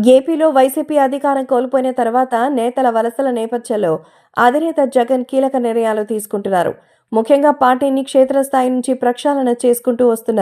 ఏపీలో వైసీపీ అధికారం కోల్పోయిన తర్వాత నేతల వలసల నేపథ్యంలో అధినేత జగన్ కీలక నిర్ణయాలు తీసుకుంటున్నారు. ముఖ్యంగా పార్టీని క్షేత్రస్థాయి నుంచి ప్రక్షాళన చేసుకుంటూ వస్తున్న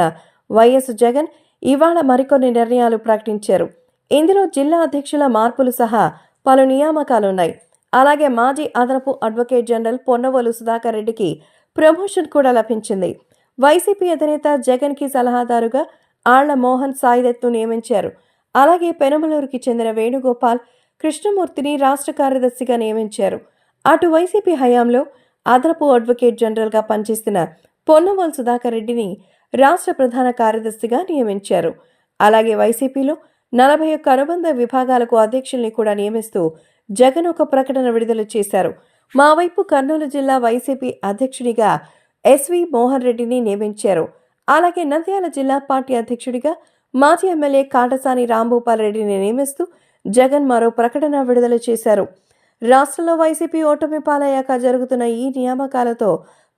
వైఎస్ జగన్ ఇవాళ మరికొన్ని నిర్ణయాలు ప్రకటించారు. ఇందులో జిల్లా అధ్యక్షుల మార్పులు సహా పలు నియామకాలున్నాయి. అలాగే మాజీ అదనపు అడ్వకేట్ జనరల్ పొన్నవోలు సుధాకర్ రెడ్డికి ప్రమోషన్ కూడా లభించింది. వైసీపీ అధినేత జగన్ కి సలహాదారుగా ఆళ్ల మోహన్ సాయిదత్ను నియమించారు. అలాగే పెనమలూరుకి చెందిన వేణుగోపాల్ కృష్ణమూర్తిని రాష్ట్ర కార్యదర్శిగా నియమించారు. అటు వైసీపీ హయాంలో అదనపు అడ్వకేట్ జనరల్గా పనిచేస్తున్న పొన్నవోలు సుధాకర్ రెడ్డిని రాష్ట్ర ప్రధాన కార్యదర్శిగా నియమించారు. అలాగే వైసీపీలో 41 అనుబంధ విభాగాలకు అధ్యక్షుల్ని కూడా నియమిస్తూ జగన్ ఒక ప్రకటన విడుదల చేశారు. మావైపు కర్నూలు జిల్లా వైసీపీ అధ్యక్షుడిగా ఎస్వి మోహన్ రెడ్డిని నియమించారు. అలాగే నంద్యాల జిల్లా పార్టీ అధ్యక్షుడిగా మాజీ ఎమ్మెల్యే కాటసాని రాంభూపాల్ రెడ్డిని నియమిస్తూ జగన్ మరో ప్రకటన విడుదల చేశారు. రాష్ట్రంలో వైసీపీ ఓటమి పాలయ్యాక జరుగుతున్న ఈ నియామకాలతో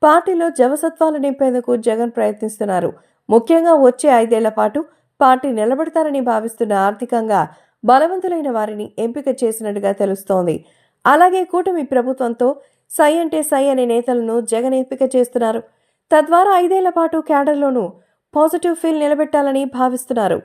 పార్టీలో జవసత్వాలు నింపేందుకు జగన్ ప్రయత్నిస్తున్నారు. ముఖ్యంగా వచ్చే 5 ఏళ్ల పాటు పార్టీ నిలబడతారని భావిస్తున్న ఆర్థికంగా బలవంతులైన వారిని ఎంపిక చేసినట్టుగా తెలుస్తోంది. అలాగే కూటమి ప్రభుత్వంతో సై అంటే సై అనే నేతలను జగన్ ఎంపిక చేస్తున్నారు. తద్వారా 5 ఏళ్ల పాటు క్యాడర్లోనూ పాజిటివ్ ఫీల్ నిలబెట్టాలని భావిస్తున్నారు.